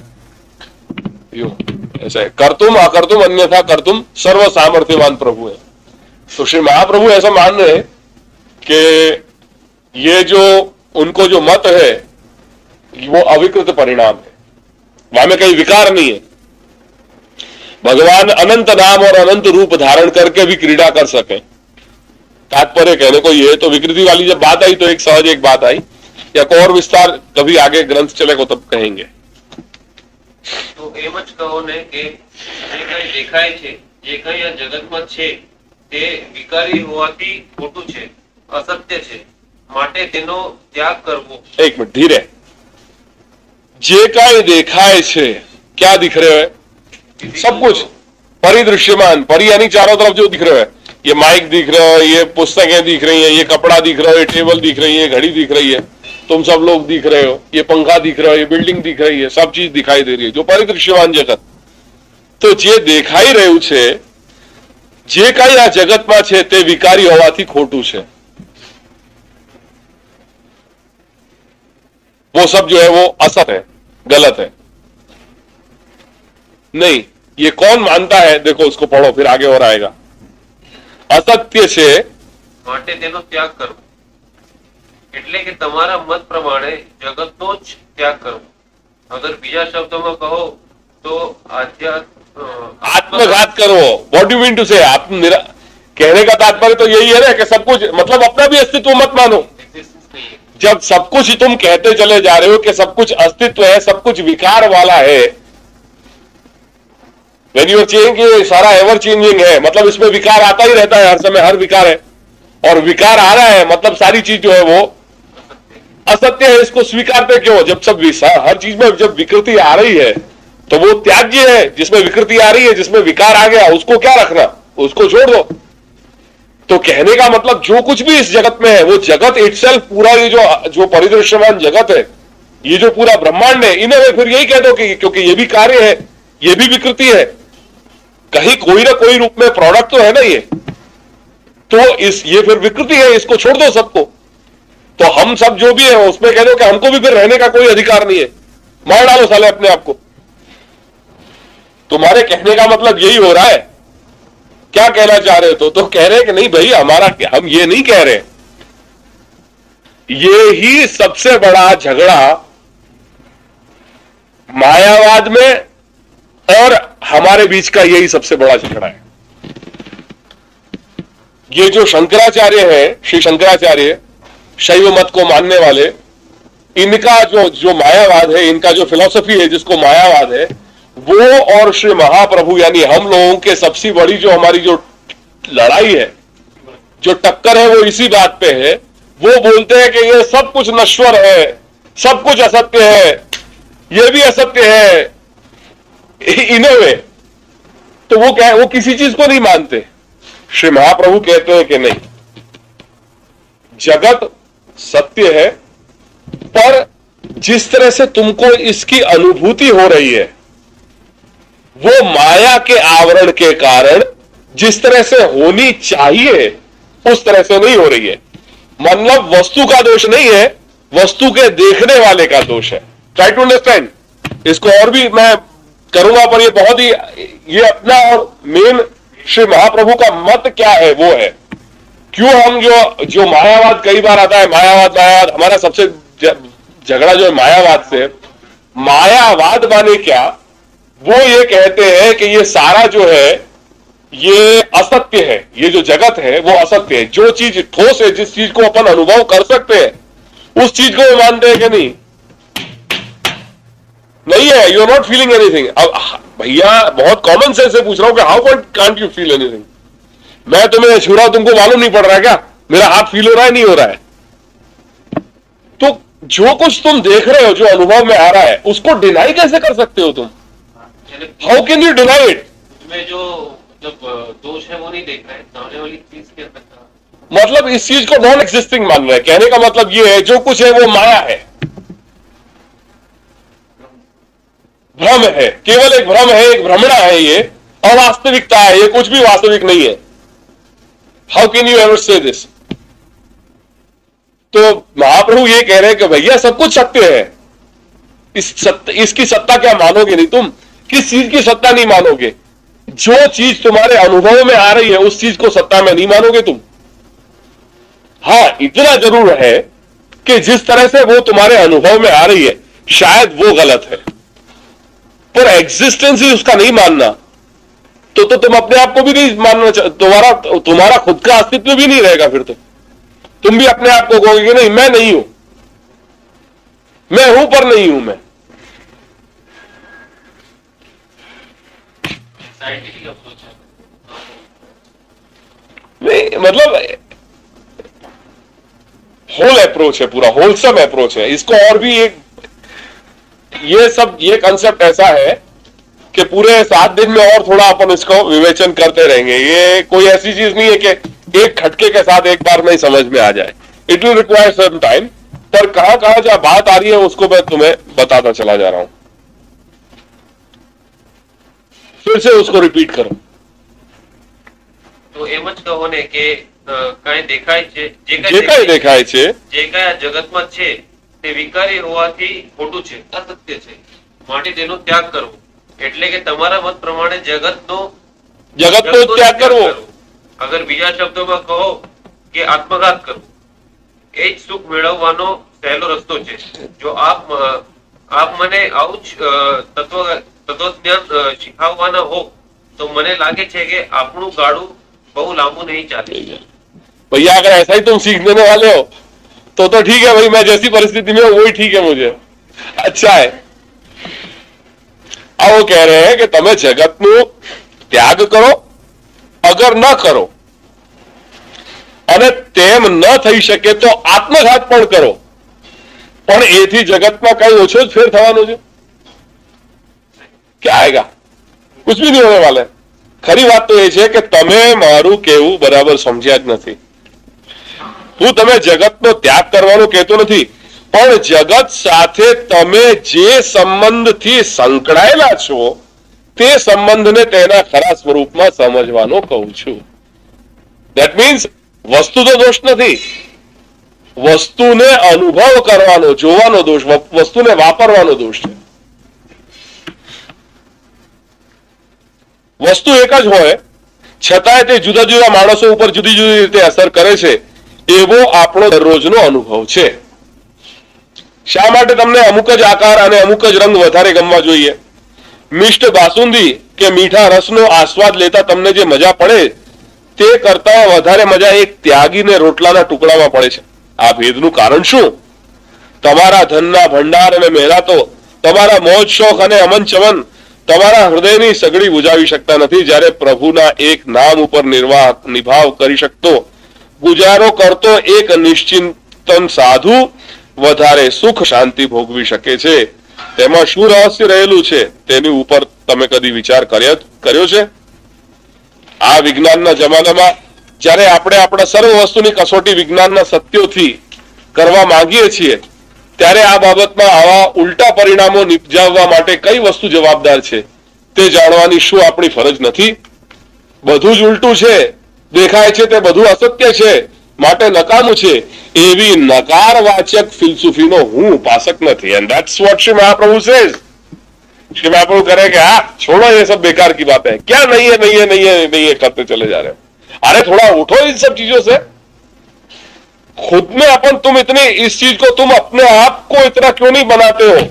ऐसा है, कर्तुम अकर्तुम अन्यथा कर्तुम सर्व सामर्थ्यवान प्रभु है। तो श्री महाप्रभु ऐसा मान रहे कि ये जो उनको जो मत है वो अविकृत परिणाम है, वहां में कहीं विकार नहीं है। भगवान अनंत नाम और अनंत रूप धारण करके भी क्रीड़ा कर सके। तात्पर्य कहने को ये तो विकृति वाली जब बात आई तो एक सहज एक बात आई या कोई और विस्तार कभी आगे ग्रंथ चलेगा तब कहेंगे। તો એમ જ કહો ને કે જે કઈ દેખાય છે, જે કઈ આ જગતમાં છે તે વિકારી હોવાથી ખોટું છે, અસત્ય છે, માટે તેનો ત્યાગ કરવો। एक मिनट धीरे। जे काई देखाय छे, क्या दिख रहे है? सब कुछ परिदृश्यमान, परि यानी चारों तरफ जो दिख रहा है, ये माइक दिख रहा है, ये पुस्तकें दिख रही हैं, ये कपड़ा दिख रहा है, ये टेबल दिख रही है, घड़ी दिख रही है, तुम सब लोग दिख रहे हो, ये पंखा दिख रहा है, ये बिल्डिंग दिख रही है, सब चीज दिखाई दे रही है, जो परिदृश्यमान जगत। तो जे देखाई રહ્યું છે, જે કાંઈ આ જગતમાં છે તે વિકારી હોવાથી ખોટું છે। वो सब जो है वो असत है, गलत है। नहीं, ये कौन मानता है? देखो उसको पढ़ो, फिर आगे और आएगा। असत्य છે માટે તેનો ત્યાગ કરવો, એટલે કે તમારા મત પ્રમાણે જગતનો જ ત્યાગ કરવો। અગર બીજા શબ્દોમાં કહો તો आत्मघात करो। व्हाट डू मीन टू से? कहने का तात्पर्य तो यही है ना कि सब कुछ, मतलब अपना भी अस्तित्व मत मानो। जब सब कुछ तुम कहते चले जा रहे हो कि सब कुछ अस्तित्व है, सब कुछ विकार वाला है, व्हेन यू आर चेंजिंग ये सारा एवर चेंजिंग है, मतलब इसमें विकार आता ही रहता है, हर समय हर विकार है, और विकार आ रहा है मतलब सारी चीज जो है वो असत्य है। इसको स्वीकारते क्यों? जब सब हर चीज में जब विकृति आ रही है तो वो त्याज्य है। जिसमें विकृति आ रही है, जिसमें विकार आ गया, उसको क्या रखना, उसको छोड़ दो। तो कहने का मतलब जो कुछ भी इस जगत में है, वो जगत इटसेल्फ पूरा, ये जो परिदृश्यमान जगत है, ये जो पूरा ब्रह्मांड है, इन्हें फिर यही कह दो कि क्योंकि ये भी कार्य है, ये भी विकृति है, कहीं कोई ना कोई रूप में प्रोडक्ट तो है ना ये, तो ये फिर विकृति है, इसको छोड़ दो सबको। तो हम सब जो भी है उसमें कह दो कि हमको भी फिर रहने का कोई अधिकार नहीं है, मार डालो साले अपने आप को। तुम्हारे कहने का मतलब यही हो रहा है। क्या कहना चाह रहे हो? तो कह रहे हैं कि नहीं भाई, हमारा, हम ये नहीं कह रहे। ये ही सबसे बड़ा झगड़ा मायावाद में और हमारे बीच का यही सबसे बड़ा झगड़ा है। ये जो शंकराचार्य है, श्री शंकराचार्य, शैव मत को मानने वाले, इनका जो मायावाद है, इनका जो फिलॉसफी है जिसको मायावाद है, वो और श्री महाप्रभु यानी हम लोगों के सबसे बड़ी जो हमारी जो लड़ाई है, जो टक्कर है, वो इसी बात पे है। वो बोलते हैं कि ये सब कुछ नश्वर है, सब कुछ असत्य है, ये भी असत्य है इन वे। तो वो क्या है, वो किसी चीज को नहीं मानते। श्री महाप्रभु कहते हैं कि नहीं, जगत सत्य है, पर जिस तरह से तुमको इसकी अनुभूति हो रही है, वो माया के आवरण के कारण जिस तरह से होनी चाहिए उस तरह से नहीं हो रही है। मतलब वस्तु का दोष नहीं है, वस्तु के देखने वाले का दोष है। Try to understand. इसको और भी मैं करूंगा, पर ये बहुत ही, ये अपना और मेन श्री महाप्रभु का मत क्या है वो है। क्यों हम जो मायावाद कई बार आता है, मायावाद हमारा सबसे झगड़ा जो है मायावाद से। मायावाद माने क्या? वो ये कहते हैं कि ये सारा जो है ये असत्य है, ये जो जगत है वो असत्य है। जो चीज ठोस है, जिस चीज को अपन अनुभव कर सकते हैं, उस चीज को वो मानते हैं कि नहीं? नहीं है, you are not feeling anything. अब भैया बहुत कॉमन सेंस से पूछ रहा हूं कि how can't you feel anything? मैं तुम्हें छू रहा हूं, तुमको मालूम नहीं पड़ रहा है क्या? मेरा हाथ फील हो रहा है, नहीं हो रहा है? तो जो कुछ तुम देख रहे हो, जो अनुभव में आ रहा है, उसको डिनाई कैसे कर सकते हो तुम? How can you deny it? इसमें जो दोष है वो नहीं देख रहे, सामने वाली चीज के अंदर, मतलब इस चीज को नॉन एग्जिस्टिंग मान रहे हैं। कहने का मतलब ये है, जो कुछ है वो माया है, भ्रम है, केवल एक भ्रम है, एक भ्रमणा है, ये अवास्तविकता है, ये कुछ भी वास्तविक नहीं है। हाउ कैन यू एवर से दिस? तो महाप्रभु ये कह रहे हैं कि भैया सब कुछ सत्य है, इसकी सत्ता क्या मानोगे नहीं तुम? किस चीज की सत्ता नहीं मानोगे? जो चीज तुम्हारे अनुभव में आ रही है उस चीज को सत्ता में नहीं मानोगे तुम। हां, इतना जरूर है कि जिस तरह से वो तुम्हारे अनुभव में आ रही है शायद वो गलत है, पर एग्जिस्टेंस ही उसका नहीं मानना, तो तुम अपने आप को भी नहीं मानना, तुम्हारा खुद का अस्तित्व भी नहीं रहेगा। फिर तो तुम भी अपने आप को कहोगे कि नहीं, मैं नहीं हूं, मैं हूं पर नहीं हूं मैं। नहीं मतलब होल अप्रोच है, पूरा होलसम अप्रोच है। इसको और भी एक ये कंसेप्ट ऐसा है कि पूरे 7 दिन में और थोड़ा अपन इसको विवेचन करते रहेंगे। ये कोई ऐसी चीज नहीं है कि एक खटके के साथ एक बार में समझ में आ जाए। It will require certain time. पर कहां कहां जहां बात आ रही है उसको मैं तुम्हें बताता चला जा रहा हूं। फिर से उसको रिपीट करो। તો એમ જ કહો ને કે કાંઈ દેખાય છે, જે કાંઈ દેખાય છે, જે કાંઈ આ જગતમાં છે તે વિકારી હોવાથી ખોટું છે, અસત્ય છે, માટે તેનો ત્યાગ કરવો. એટલે કે તમારા મત પ્રમાણે જગતનો ત્યાગ કરવો. અગર બીજા શબ્દોમાં કહો કે આત્મઘાત કરવો, એ જ સુખ મેળવવાનો સહેલો રસ્તો છે. જો આપ મને આવું જ તત્વજ્ઞાન શીખવવાના હો તો મને લાગે છે કે આપણું ગાડું बहु लांबू नहीं चाहते. भैया अगर ऐसा ही तुम सीख देने वाले हो तो ठीक है भाई, मैं जैसी परिस्थिति में हूं वही ठीक है मुझे, अच्छा है. अब वो कह रहे हैं कि તમે જગતનો ત્યાગ કરો. અગર ન કરો અને તેમ ન થઈ શકે તો આત્મઘાત પણ કરો, પણ એથી જગતમાં કઈ ઓછો જ ફેર થવાનો છે? क्या आएगा? कुछ भी नहीं होने वाला है. खरी बात तो ये છે કે તમે મારું કહેવું બરાબર સમજ્યા જ નથી. હું તમે જગતનો ત્યાગ કરવાનો કહેતો નથી, પણ જગત સાથે તમે જે સંબંધથી સંકળાયેલા છો તે સંબંધને તેના ખરા સ્વરૂપમાં સમજવાનો કહું છું. ધેટ મીન્સ વસ્તુ તો દોષ નથી, વસ્તુને અનુભવ કરવાનો, જોવાનો દોષ, વસ્તુને વાપરવાનો દોષ છે. વસ્તુ એક જ હોય છતાંય તે જુદા જુદા માણસો ઉપર જુદી જુદી રીતે અસર કરે છે, એવો આપણો દરરોજનો અનુભવ છે. શા માટે તમને અમુક જ આકાર અને અમુક જ રંગ વધારે ગમવા જોઈએ? મિષ્ટ બાસુંદી કે મીઠા રસનો આસ્વાદ લેતા તમને જે મજા પડે તે કરતા વધારે મજા એક ત્યાગીને રોટલાના ટુકડામાં પડે છે. આ ભેદનું કારણ શું? તમારા ધનના ભંડાર અને મહેરાતો, તમારા મોજ શોખ અને અમન ચમન તમારા હૃદયની સગડી બુજાવી શકતા નથી, જ્યારે પ્રભુના એક નામ ઉપર નિભાવ કરી શકતો ગુજારો કરતો એક નિશ્ચિંતન સાધુ વધારે સુખ શાંતિ ભોગવી શકે છે. તેમાં શું રહસ્ય રહેલું છે તેની ઉપર તમે કદી વિચાર કર્યો છે? આ વિજ્ઞાનના જમાનામાં જ્યારે આપણે આપણા સર્વ વસ્તુની કસોટી વિજ્ઞાનના સત્યોથી કરવા માંગીએ છીએ, ત્યારે આ બાબતમાં આવા ઉલટા પરિણામો નિપજાવવા માટે કઈ વસ્તુ જવાબદાર છે તે જાણવાની શું આપણી ફરજ નથી? બધું જ ઉલટું છે, દેખાય છે તે બધું અસત્ય છે, માટે નકામું છે, એવી નકારવાચક ફિલસૂફીનો હું ઉપાસક નથી. And that's what Shri Mahaprabhu says. Shri Mahaprabhu करे कि हाँ छोड़ो ये सब बेकार की बात है, क्या नहीं है नहीं है नहीं है नहीं है करते चले जा रहे हो. अरे थोड़ा उठो इन सब चीजों से. खुद में अपन तुम इतने इस चीज को तुम अपने आप को इतना क्यों नहीं बनाते हो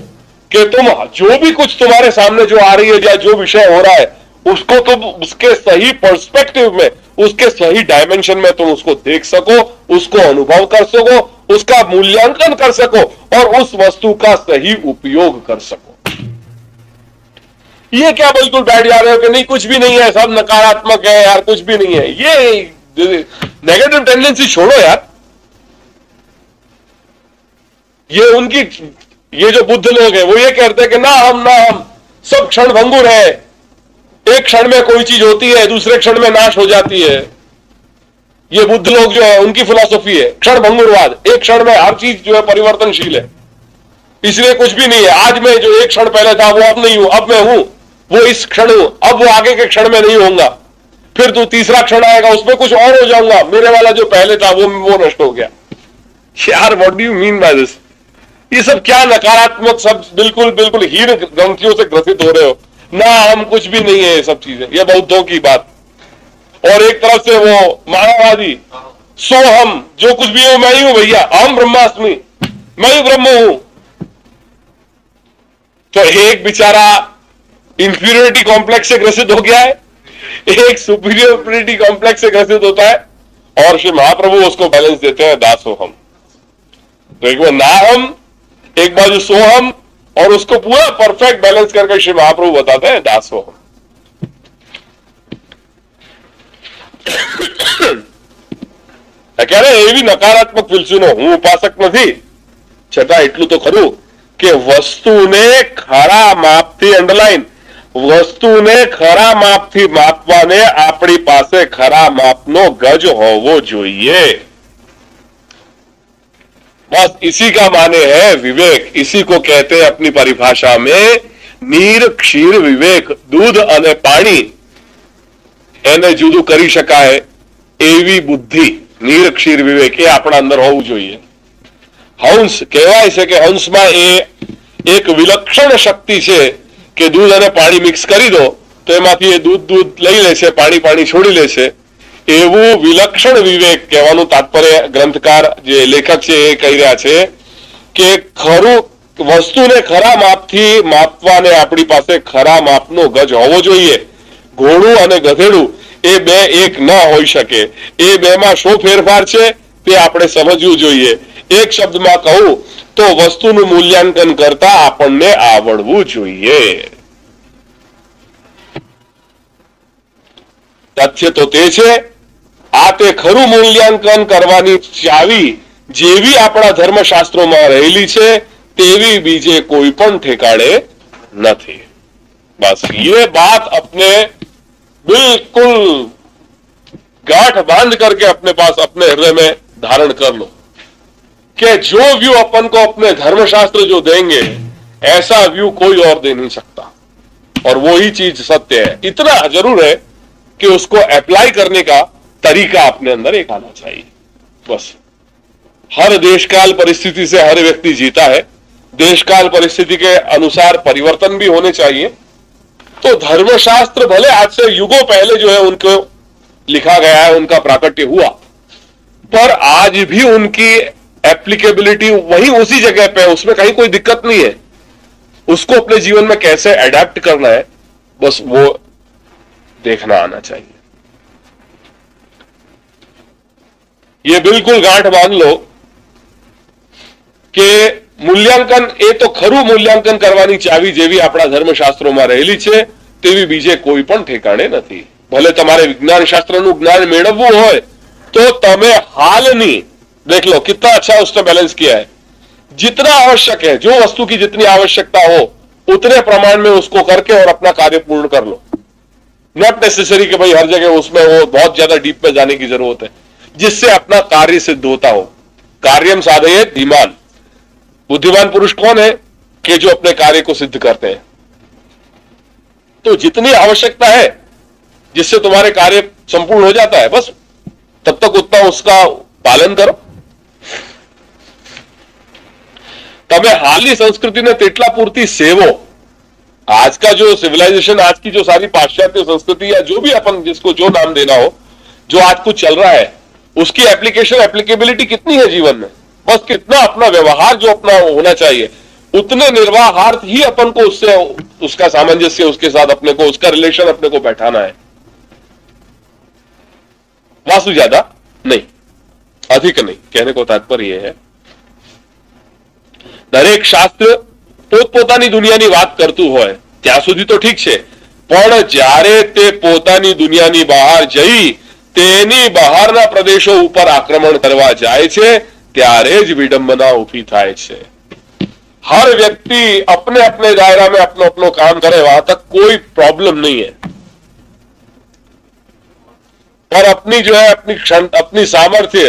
कि तुम जो भी कुछ तुम्हारे सामने जो आ रही है या जो विषय हो रहा है उसको तुम उसके सही पर्सपेक्टिव में, उसके सही डायमेंशन में तुम उसको देख सको, उसको अनुभव कर सको, उसका मूल्यांकन कर सको और उस वस्तु का सही उपयोग कर सको. ये क्या बिल्कुल बैठ जा रहे हो कि नहीं कुछ भी नहीं है, सब नकारात्मक है यार, कुछ भी नहीं है. ये नेगेटिव टेंडेंसी छोड़ो यार. ये जो बुद्ध लोग हैं वो ये कहते हैं कि ना हम सब क्षण भंगुर है, एक क्षण में कोई चीज होती है दूसरे क्षण में नाश हो जाती है. ये बुद्ध लोग जो है उनकी फिलॉसफी है क्षण भंगुरवाद. एक क्षण में हर चीज जो है परिवर्तनशील है, इसलिए कुछ भी नहीं है. आज मैं जो एक क्षण पहले था वो अब नहीं हूं, अब मैं हूं, वो इस क्षण हूं, अब वो आगे के क्षण में नहीं होऊंगा, फिर तो तीसरा क्षण आएगा उसमें कुछ और हो जाऊंगा, मेरे वाला जो पहले था वो नष्ट हो गया. यार what do you mean by this? ये सब क्या नकारात्मक सब बिल्कुल बिल्कुल हीन ग्रंथियों से ग्रसित हो रहे हो. ना हम कुछ भी नहीं है, ये सब चीजें ये बौद्धों की बात. और एक तरफ से वो मायावादी सो हम जो कुछ भी हूं मैं ही हूं भैया, अहम ब्रह्मास्मि, मैं ही ब्रह्म हूं. तो एक बेचारा इंफीरियरिटी कॉम्प्लेक्स से ग्रसित हो गया है, एक सुपीरियरिटी कॉम्प्लेक्स से ग्रसित होता है, और श्री महाप्रभु उसको बैलेंस देते हैं दासो हम. तो एक वो ना हम एक बाजू सोहम और उसको पूरा परफेक्ट बैलेंस करके श्री महाप्रभु बताते हैं दासोहम। ક્યારે એવી નકારાત્મક ફિલસૂફીનો હું ઉપાસક નથી, છતાં એટલું તો ખરું કે વસ્તુને ખરા માપથી અંડરલાઈન, વસ્તુને ખરા માપથી માપવાને આપણી પાસે ખરા માપનો ગજ હોવો જોઈએ। बस इसी का माने है विवेक। इसी को कहते हैं अपनी परिभाषा में नीर क्षीर विवेक। दूध અને પાણી એને જુદું કરી શકાય એવી બુદ્ધિ, નીર ક્ષીર વિવેક એ આપણા અંદર હોવું જોઈએ। હંસ કહેવાય છે કે હંસમાં એ એક વિલક્ષણ શક્તિ છે કે દૂધ અને પાણી મિક્સ કરી દો તો એમાંથી એ દૂધ લઈ લે છે, પાણી છોડી લે છે। એવું વિલક્ષણ વિવેક કહેવાનું તાત્પર્ય ગ્રંથકાર જે લેખક છે એ કહી રહ્યા છે કે ખરું વસ્તુને ખરા માપથી માપવાને આપણી પાસે ખરા માપનો ગજ હોવો જોઈએ। ઘોડું અને ગધેડું એ બે એક ન હોઈ શકે। એ બેમાં શું ફેરફાર છે તે આપણે સમજવું જોઈએ। એક શબ્દમાં કહું તો વસ્તુનું મૂલ્યાંકન કરતા આપણને આવડવું જોઈએ। તથ્ય તો તે છે આ તે ખરું મૂલ્યાંકન કરવાની ચાવી જેવી આપણા ધર્મશાસ્ત્રોમાં રહેલી છે તેવી બીજે કોઈ પણ ठिकाने નથી। बस ये बात अपने बिल्कुल गांठ बांध करके अपने पास अपने हृदय में धारण कर लो कि जो व्यू अपन को अपने धर्मशास्त्र जो देंगे ऐसा व्यू कोई और दे नहीं सकता, और वही चीज सत्य है। इतना जरूर है कि उसको अप्लाई करने का तरीका अपने अंदर एक आना चाहिए। बस हर देशकाल परिस्थिति से हर व्यक्ति जीता है, देशकाल परिस्थिति के अनुसार परिवर्तन भी होने चाहिए। तो धर्मशास्त्र भले आज से युगों पहले जो है उनको लिखा गया है, उनका प्राकट्य हुआ, पर आज भी उनकी एप्लीकेबिलिटी वही उसी जगह पे है, उसमें कहीं कोई दिक्कत नहीं है। उसको अपने जीवन में कैसे अडेप्ट करना है बस वो देखना आना चाहिए। ये बिल्कुल गांठ बांध लो કે મૂલ્યાંકન એ તો ખરું મૂલ્યાંકન કરવાની ચાવી જેવી આપણા ધર્મશાસ્ત્રોમાં રહેલી છે તેવી બીજે કોઈ પણ ઠેકાણે નથી। ભલે તમારે વિજ્ઞાન શાસ્ત્રનું જ્ઞાન મેળવવું હોય तो તમે હાલની देख लो कितना अच्छा उसने बैलेंस किया है। जितना आवश्यक है, जो वस्तु की जितनी आवश्यकता हो उतने प्रमाण में उसको करके और अपना कार्य पूर्ण कर लो। नॉट नेसेसरी कि भाई हर जगह उसमें वो बहुत ज्यादा डीप में जाने की जरूरत है, जिससे अपना कार्य सिद्ध होता हो। कार्यम साधयेत धीमान। बुद्धिमान पुरुष कौन है कि जो अपने कार्य को सिद्ध करते हैं। तो जितनी आवश्यकता है जिससे तुम्हारे कार्य संपूर्ण हो जाता है, बस तब तक उतना उसका पालन करो। तमे हालनी संस्कृति ने तेटला पूर्ति सेवो। आज का जो सिविलाइजेशन, आज की जो सारी पाश्चात्य संस्कृति या जो भी अपन जिसको जो नाम देना हो, जो आज कुछ चल रहा है, उसकी एप्लीकेबिलिटी कितनी है जीवन में। बस कितना अपना व्यवहार जो अपना होना चाहिए उतने निर्वाहार्थ ही अपन को उससे उसका सामंजस्य, उसके साथ अपने को उसका रिलेशन अपने को बैठाना है, वास्तु ज्यादा नहीं, अधिक नहीं। कहने को तात्पर्य है દરેક શાસ્ત્ર પોતપોતાની દુનિયાની વાત કરતું હોય ત્યાં સુધી તો ઠીક છે, પણ જ્યારે તે પોતાની દુનિયાની બહાર જઈ તેની બહારના પ્રદેશો ઉપર આક્રમણ કરવા જાય છે ત્યારે જ વિડંબના ઊભી થાય છે। हर व्यक्ति अपने अपने दायरा में अपनो अपनो काम करे, वहां तक कोई प्रॉब्लम नहीं है। और अपनी जो है अपनी सामर्थ्य,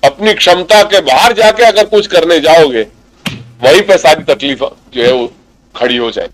अपनी क्षमता के बाहर जाके अगर कुछ करने जाओगे वहीं पे सारी तकलीफ जो है वो खड़ी हो जाए।